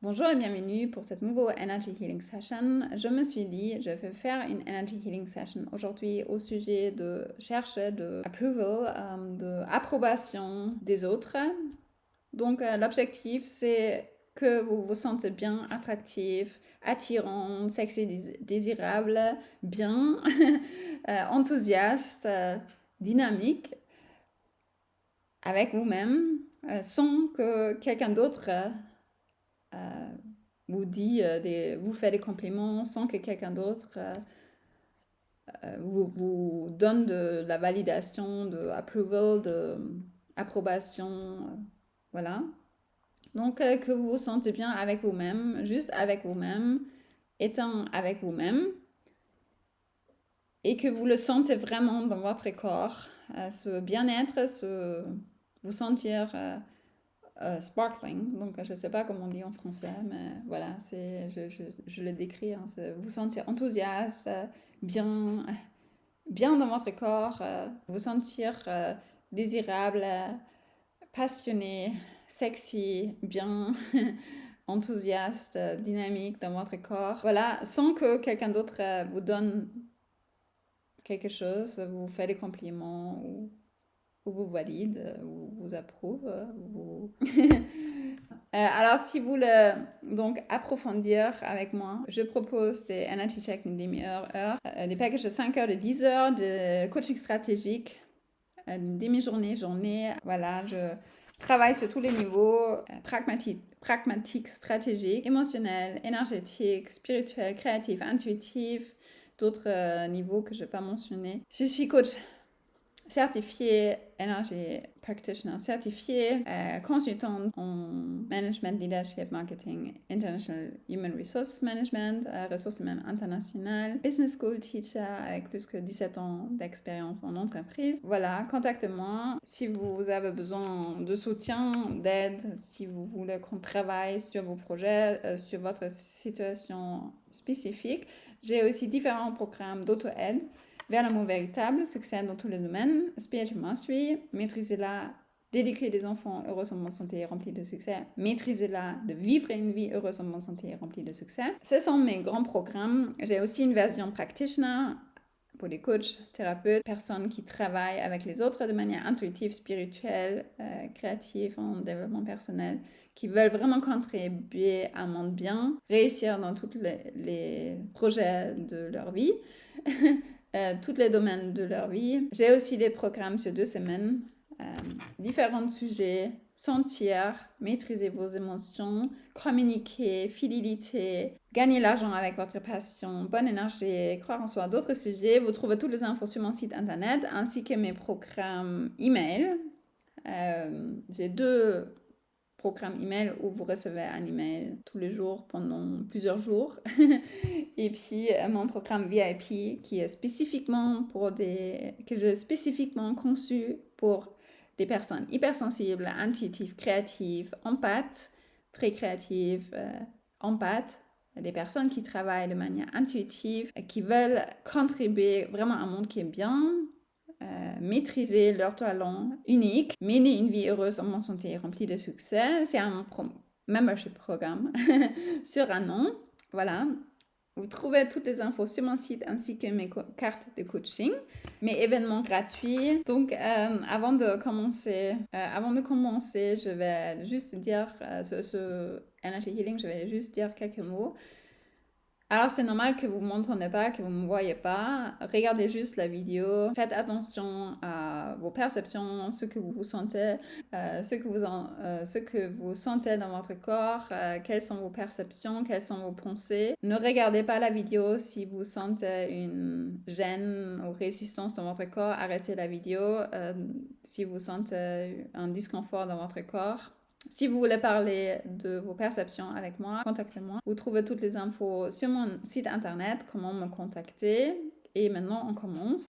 Bonjour et bienvenue pour cette nouvelle Energy Healing Session. Je me suis dit, je vais faire une Energy Healing Session aujourd'hui au sujet de chercher de approval, de approbation des autres. Donc l'objectif c'est que vous vous sentez bien, attractif, attirant, sexy, désirable, bien, enthousiaste, dynamique avec vous-même, sans que quelqu'un d'autre vous fait des compliments sans que quelqu'un d'autre vous donne de la validation, de approval, de approbation, voilà. Donc que vous vous sentez bien avec vous-même, juste avec vous-même, étant avec vous-même, et que vous le sentez vraiment dans votre corps, ce bien-être, vous sentir sparkling, donc je ne sais pas comment on dit en français, mais voilà, je le décris, hein, vous sentir enthousiaste, bien, bien dans votre corps, vous sentir désirable, passionné, sexy, bien, enthousiaste, dynamique dans votre corps. Voilà, sans que quelqu'un d'autre vous donne quelque chose, vous fait des compliments ou vous valide, ou vous approuve, vous... alors, si vous voulez donc approfondir avec moi, je propose des energy check de demi-heure, des packages de 5 heures, de 10 heures, de coaching stratégique, d'une demi-journée, journée. Voilà, je travaille sur tous les niveaux, pragmatique, stratégique, émotionnel, énergétique, spirituel, créatif, intuitif, d'autres niveaux que je n'ai pas mentionnés. Je suis coach certifié, Energy Practitioner certifié, consultant en Management, Leadership, Marketing, International Human Resources Management, ressources humaines internationales, Business School Teacher avec plus que 17 ans d'expérience en entreprise. Voilà, contactez-moi si vous avez besoin de soutien, d'aide, si vous voulez qu'on travaille sur vos projets, sur votre situation spécifique. J'ai aussi différents programmes d'auto-aide vers l'amour véritable, succès dans tous les domaines, Spiritual Mastery, maîtrisez-la, d'éduquer des enfants heureux en bonne santé et remplis de succès, maîtrisez-la, de vivre une vie heureuse en bonne santé et remplie de succès. Ce sont mes grands programmes. J'ai aussi une version practitioner pour les coachs, thérapeutes, personnes qui travaillent avec les autres de manière intuitive, spirituelle, créative, en développement personnel, qui veulent vraiment contribuer à un monde bien, réussir dans tous les projets de leur vie. Tous les domaines de leur vie. J'ai aussi des programmes sur 2 semaines, différents sujets, sentir, maîtriser vos émotions, communiquer, fidélité, gagner l'argent avec votre passion, bonne énergie, croire en soi, d'autres sujets. Vous trouvez toutes les infos sur mon site internet ainsi que mes programmes email. J'ai 2 programme email où vous recevez un email tous les jours pendant plusieurs jours. Et puis mon programme VIP qui est que j'ai spécifiquement conçu pour des personnes hypersensibles, intuitives, créatives, empathes, très créatives, empathes, des personnes qui travaillent de manière intuitive, qui veulent contribuer vraiment à un monde qui est bien, maîtriser leurs talents uniques, mener une vie heureuse en bonne santé et remplie de succès. C'est un membership programme sur un an. Voilà. Vous trouvez toutes les infos sur mon site ainsi que mes cartes de coaching, mes événements gratuits. Donc, avant de commencer, je vais juste dire ce Energy Healing, je vais juste dire quelques mots. Alors, c'est normal que vous ne m'entendez pas, que vous ne me voyez pas. Regardez juste la vidéo. Faites attention à vos perceptions, ce que vous sentez, ce que vous sentez dans votre corps, quelles sont vos perceptions, quelles sont vos pensées. Ne regardez pas la vidéo si vous sentez une gêne ou résistance dans votre corps. Arrêtez la vidéo si vous sentez un disconfort dans votre corps. Si vous voulez parler de vos perceptions avec moi, contactez-moi. Vous trouvez toutes les infos sur mon site internet, comment me contacter. Et maintenant, on commence.